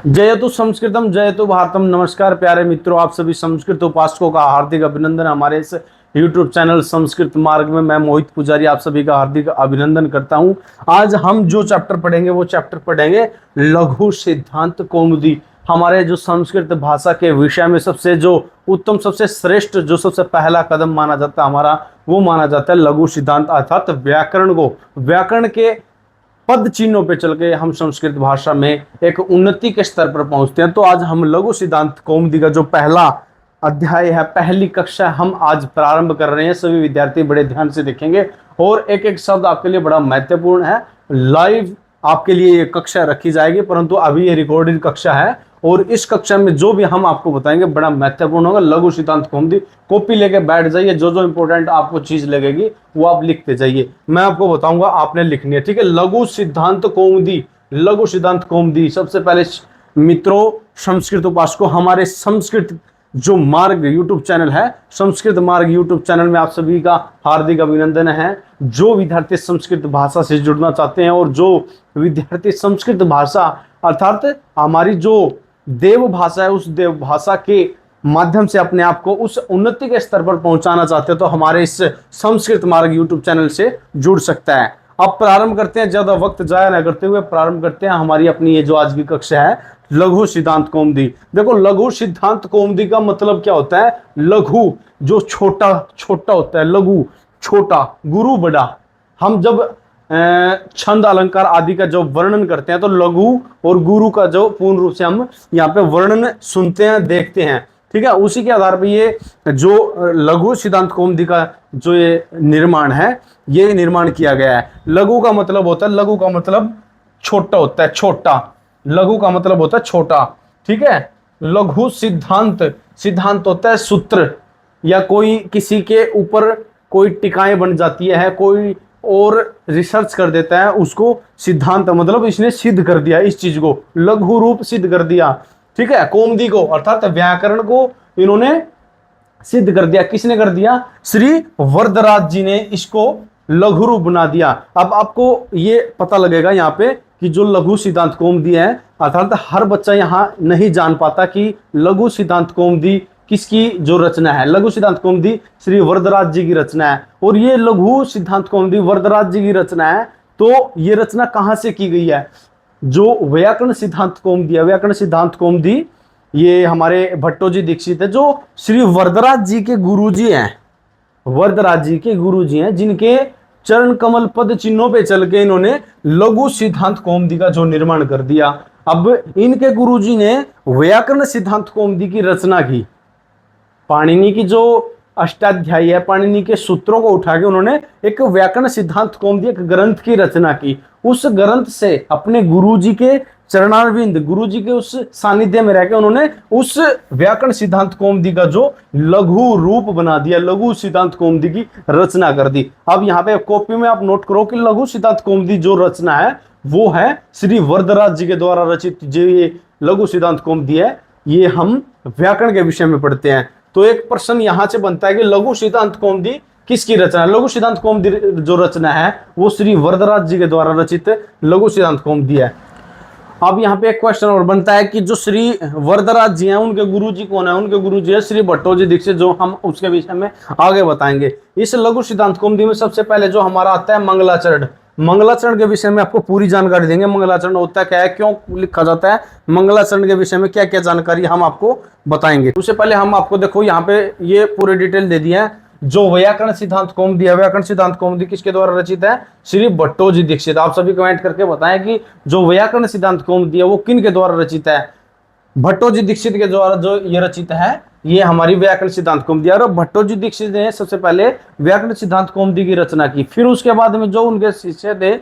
जयतु संस्कृतम जयतु भारतम। नमस्कार प्यारे मित्रों, आप सभी संस्कृत उपासकों का हार्दिक अभिनंदन। हमारे इस YouTube चैनल संस्कृत मार्ग में मैं मोहित पुजारी आप सभी का हार्दिक अभिनंदन करता हूं। आज हम जो चैप्टर पढ़ेंगे वो चैप्टर पढ़ेंगे लघु सिद्धांत कौमुदी। हमारे जो संस्कृत भाषा के विषय में सबसे जो उत्तम, सबसे श्रेष्ठ, जो सबसे पहला कदम माना जाता है हमारा, वो माना जाता है लघु सिद्धांत, अर्थात व्याकरण को, व्याकरण के पद चिन्हों पे चल के हम संस्कृत भाषा में एक उन्नति के स्तर पर पहुंचते हैं। तो आज हम लघु सिद्धांत कौमुदी का जो पहला अध्याय है, पहली कक्षा हम आज प्रारंभ कर रहे हैं। सभी विद्यार्थी बड़े ध्यान से देखेंगे और एक एक शब्द आपके लिए बड़ा महत्वपूर्ण है। लाइव आपके लिए ये कक्षा रखी जाएगी, परंतु अभी ये रिकॉर्डेड कक्षा है और इस कक्षा में जो भी हम आपको बताएंगे बड़ा महत्वपूर्ण होगा। लघु सिद्धांत कौमुदी कॉपी लेके बैठ जाइए, जो जो इंपॉर्टेंट आपको चीज लगेगी वो आप लिखते जाइए, मैं आपको बताऊंगा, आपने लिखनी है, ठीक है। लघु सिद्धांत कौमुदी, लघु सिद्धांत कौमुदी। सबसे पहले मित्रों, संस्कृत उपासकों, हमारे संस्कृत जो मार्ग यूट्यूब चैनल है, संस्कृत मार्ग यूट्यूब चैनल में आप सभी का हार्दिक अभिनंदन है। जो विद्यार्थी संस्कृत भाषा से जुड़ना चाहते हैं और जो विद्यार्थी संस्कृत भाषा अर्थात हमारी जो देव भाषा है, उस देव भाषा के माध्यम से अपने आप को उस उन्नति के स्तर पर पहुंचाना चाहते हैं, तो हमारे इस संस्कृत मार्ग यूट्यूब चैनल से जुड़ सकता है। अब प्रारंभ करते हैं, ज्यादा वक्त जाया न करते हुए प्रारंभ करते हैं हमारी अपनी ये जो आज की कक्षा है, लघु सिद्धांत कौमुदी। देखो, लघु सिद्धांत कौमुदी का मतलब क्या होता है? लघु जो छोटा छोटा होता है, लघु छोटा, गुरु बड़ा। हम जब छंद अलंकार आदि का जो वर्णन करते हैं तो लघु और गुरु का जो पूर्ण रूप से हम यहाँ पे वर्णन सुनते हैं, देखते हैं, ठीक है। उसी के आधार पर ये जो लघु सिद्धांत कौमुदी का जो ये निर्माण है, ये निर्माण किया गया है। लघु का मतलब होता है, लघु का मतलब छोटा होता है, छोटा। लघु का मतलब होता है छोटा, ठीक है। लघु सिद्धांत, सिद्धांत होता है सूत्र या कोई किसी के ऊपर कोई टिकाएं बन जाती है, कोई और रिसर्च कर देता है, उसको सिद्धांत मतलब इसने सिद्ध कर दिया, इस चीज को लघु रूप सिद्ध कर दिया, ठीक है। कौमुदी को अर्थात व्याकरण को इन्होंने सिद्ध कर दिया। किसने कर दिया? श्री वरदराज जी ने इसको लघु रूप बना दिया। अब आपको ये पता लगेगा यहाँ पे कि जो लघु सिद्धांत कौमुदी है, अर्थात हर बच्चा यहाँ नहीं जान पाता कि लघु सिद्धांत कौमुदी किसकी जो रचना है। लघु सिद्धांत कौमुदी श्री वरदराज जी की रचना है और ये लघु सिद्धांत कौमुदी वरदराज जी की रचना है। तो ये रचना कहाँ से की गई है? जो व्याकरण सिद्धांत कौमुदी है, व्याकरण सिद्धांत कौमुदी, ये हमारे भट्टोजी दीक्षित है, जो श्री वरदराज जी के गुरुजी हैं, वरदराज जी के गुरुजी हैं, जिनके चरण कमल पद चिन्हों पे चल के इन्होंने लघु सिद्धांत कौमुदी का जो निर्माण कर दिया। अब इनके गुरुजी ने व्याकरण सिद्धांत कौमुदी की रचना की। पाणिनि की जो अष्टाध्यायी है, पाणिनि के सूत्रों को उठा के उन्होंने एक व्याकरण सिद्धांत कौमुदी, एक ग्रंथ की रचना की। उस ग्रंथ से अपने गुरुजी के चरणारविंद, गुरुजी के उस सानिध्य में रहकर उन्होंने उस व्याकरण सिद्धांत कौमुदी का जो लघु रूप बना दिया, लघु सिद्धांत कौमुदी की रचना कर दी। अब यहाँ पे कॉपी में आप नोट करो कि लघु सिद्धांत कौमुदी जो रचना है वो है श्री वरदराज जी के द्वारा रचित। जो ये लघु सिद्धांत कौमुदी है, ये हम व्याकरण के विषय में पढ़ते हैं। तो एक प्रश्न यहां से बनता है कि लघु सिद्धांत कौमुदी किसकी रचना है? लघु सिद्धांत कौमुदी जो रचना है वो श्री वरदराज जी के द्वारा रचित लघु सिद्धांत कौमुदी है। अब यहाँ पे एक क्वेश्चन और बनता है कि जो श्री वरदराज जी हैं, उनके गुरुजी कौन है? उनके गुरुजी है श्री भट्टोजी दीक्षित, जो हम उसके विषय में आगे बताएंगे। इस लघु सिद्धांत कौमुदी में सबसे पहले जो हमारा आता है मंगलाचरण। मंगलाचरण के विषय में आपको पूरी जानकारी देंगे। मंगलाचरण होता क्या है, क्यों लिखा जाता है, मंगलाचरण के विषय में क्या क्या जानकारी हम आपको बताएंगे। उससे पहले हम आपको देखो यहाँ पे ये पूरी डिटेल दे दिया है। जो व्याकरण सिद्धांत कौमुदी है, व्याकरण सिद्धांत कौमुदी किसके द्वारा रचित है? श्री भट्टोजी दीक्षित। आप सभी कमेंट करके बताएं कि जो व्याकरण सिद्धांत कौमुदी है वो किन के द्वारा रचित है? भट्टोजी दीक्षित के द्वारा जो ये रचित है, ये हमारी व्याकरण सिद्धांत कौमुदी। और भट्टोजी दीक्षित ने सबसे पहले व्याकरण सिद्धांत कौमुदी की रचना की। फिर उसके बाद में जो उनके शिष्य थे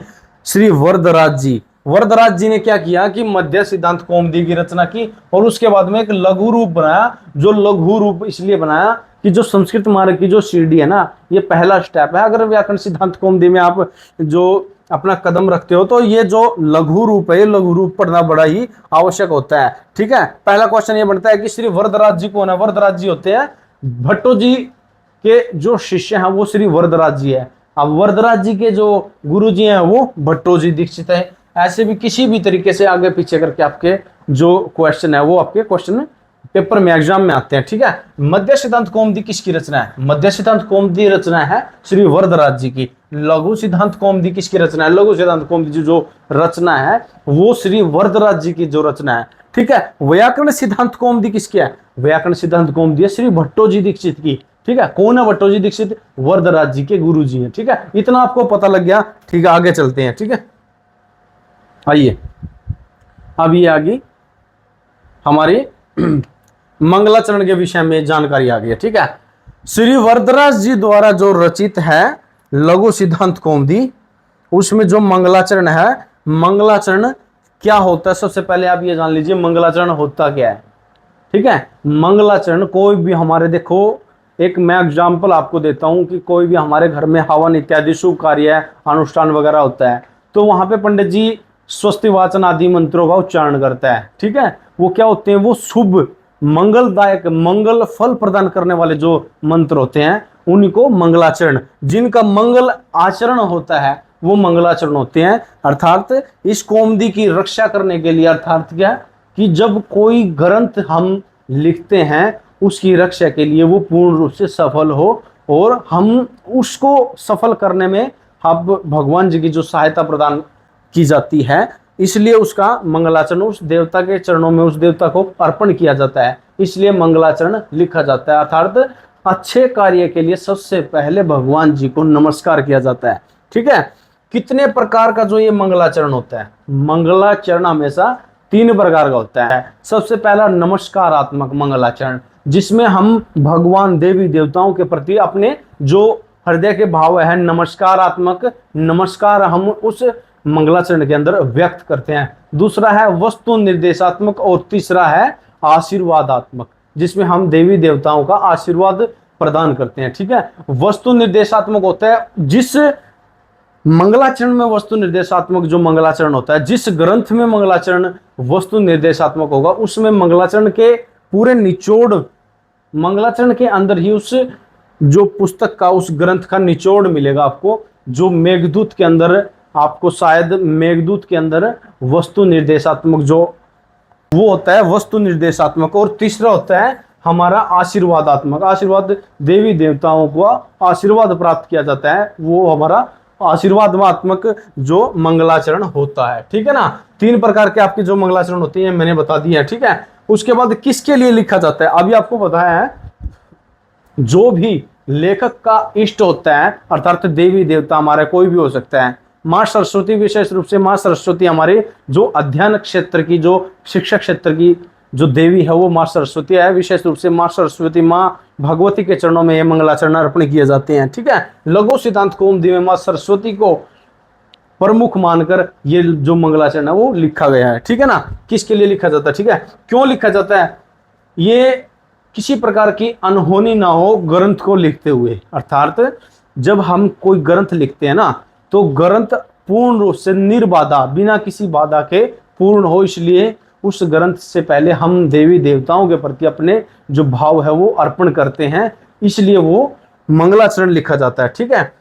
श्री वरदराज जी, वरदराज जी ने क्या किया कि मध्य सिद्धांत कौमुदी की रचना की और उसके बाद में एक लघु रूप बनाया। जो लघु रूप इसलिए बनाया कि जो संस्कृत मार्ग की जो सीढ़ी है ना, ये पहला स्टेप है। अगर व्याकरण सिद्धांत कौमुदी में आप जो अपना कदम रखते हो तो ये जो लघु रूप है, ये लघु रूप पढ़ना बड़ा ही आवश्यक होता है, ठीक है। पहला क्वेश्चन ये बनता है कि श्री वरदराज जी कौन है? वरदराज जी होते हैं भट्टो जी के जो शिष्य हैं, वो श्री वरदराज जी है। अब वरदराज जी के जो गुरु जी हैं वो भट्टोजी दीक्षित है। ऐसे भी किसी भी तरीके से आगे पीछे करके आपके जो क्वेश्चन है वो आपके क्वेश्चन पेपर में एग्जाम में आते हैं, ठीक है। मध्य सिद्धांत कौमुदी किसकी रचना है? मध्य सिद्धांत कौमुदी रचना है श्री वरदराज जी की। लघु सिद्धांत कौमुदी किसकी रचना है? लघु सिद्धांत कौमुदी जो रचना है वो श्री वरदराज जी की जो रचना है, ठीक है। व्याकरण सिद्धांत कौमुदी किसकी है? व्याकरण सिद्धांत कौमुदी है श्री भट्टोजी दीक्षित की, ठीक है। कौन है भट्टोजी दीक्षित? वरदराज जी के गुरु जी हैं, ठीक है। इतना आपको पता लग गया, ठीक है। आगे चलते हैं, ठीक है। आइए अब ये आगे हमारी मंगलाचरण के विषय में जानकारी आ गई है, ठीक है। श्री वरदराज जी द्वारा जो रचित है लघु सिद्धांत कौमुदी, उसमें जो मंगलाचरण है, मंगलाचरण क्या होता है? सबसे पहले आप ये जान लीजिए मंगलाचरण होता क्या है, ठीक है। मंगलाचरण कोई भी हमारे, देखो एक मैं एग्जाम्पल आपको देता हूं कि कोई भी हमारे घर में हवन इत्यादि शुभ कार्य अनुष्ठान वगैरह होता है, तो वहां पे पंडित जी स्वस्ति वाचन आदि मंत्रों का उच्चारण करता है, ठीक है। वो क्या होते हैं? वो शुभ मंगलदायक मंगल फल प्रदान करने वाले जो मंत्र होते हैं उन्हीं को मंगलाचरण, जिनका मंगल आचरण होता है वो मंगलाचरण होते हैं। अर्थात इस कौमुदी की रक्षा करने के लिए, अर्थात क्या कि जब कोई ग्रंथ हम लिखते हैं उसकी रक्षा के लिए वो पूर्ण रूप से सफल हो और हम उसको सफल करने में अब भगवान जी की जो सहायता प्रदान की जाती है, इसलिए उसका मंगलाचरण उस देवता के चरणों में उस देवता को अर्पण किया जाता है, इसलिए मंगलाचरण लिखा जाता है। अर्थात अच्छे कार्य के लिए सबसे पहले भगवान जी को नमस्कार किया जाता है, ठीक है। कितने प्रकार का जो ये मंगलाचरण होता है? मंगलाचरण हमेशा 3 प्रकार का होता है। सबसे पहला नमस्कारात्मक मंगलाचरण, जिसमें हम भगवान देवी देवताओं के प्रति अपने जो हृदय के भाव है नमस्कारात्मक नमस्कार हम उस मंगलाचरण के अंदर व्यक्त करते हैं। दूसरा है वस्तु निर्देशात्मक और तीसरा है आशीर्वादात्मक, जिसमें हम देवी देवताओं का आशीर्वाद प्रदान करते हैं, ठीक है। वस्तु निर्देशात्मक होता है जिस मंगलाचरण में, वस्तु निर्देशात्मक जो मंगलाचरण होता है, जिस ग्रंथ में मंगलाचरण वस्तु निर्देशात्मक होगा उसमें मंगलाचरण के पूरे निचोड़ मंगलाचरण के अंदर ही उस जो पुस्तक का, उस ग्रंथ का निचोड़ मिलेगा आपको। जो मेघदूत के अंदर आपको, शायद मेघदूत के अंदर वस्तु निर्देशात्मक जो वो होता है वस्तु निर्देशात्मक, और तीसरा होता है हमारा आशीर्वादात्मक। आशीर्वाद, देवी देवताओं को आशीर्वाद प्राप्त किया जाता है, वो हमारा आशीर्वादात्मक जो मंगलाचरण होता है, ठीक है ना। 3 प्रकार के आपके जो मंगलाचरण होते हैं मैंने बता दिया है, ठीक है। उसके बाद किसके लिए लिखा जाता है? अभी आपको बताया है जो भी लेखक का इष्ट होता है, अर्थात देवी देवता हमारा कोई भी हो सकता है। माँ सरस्वती, विशेष रूप से माँ सरस्वती हमारे जो अध्ययन क्षेत्र की, जो शिक्षा क्षेत्र की जो देवी है वो माँ सरस्वती है। विशेष रूप से माँ सरस्वती, माँ भगवती के चरणों में ये मंगलाचरण अर्पण किए जाते हैं, ठीक है। लघु सिद्धांत कौमुदी में माँ सरस्वती को प्रमुख मानकर ये जो मंगलाचरण है वो लिखा गया है, ठीक है ना। किसके लिए लिखा जाता है, ठीक है, क्यों लिखा जाता है? ये किसी प्रकार की अनहोनी ना हो ग्रंथ को लिखते हुए। अर्थात जब हम कोई ग्रंथ लिखते हैं ना तो ग्रंथ पूर्ण रूप से निर्बाधा, बिना किसी बाधा के पूर्ण हो, इसलिए उस ग्रंथ से पहले हम देवी देवताओं के प्रति अपने जो भाव है वो अर्पण करते हैं, इसलिए वो मंगलाचरण लिखा जाता है, ठीक है।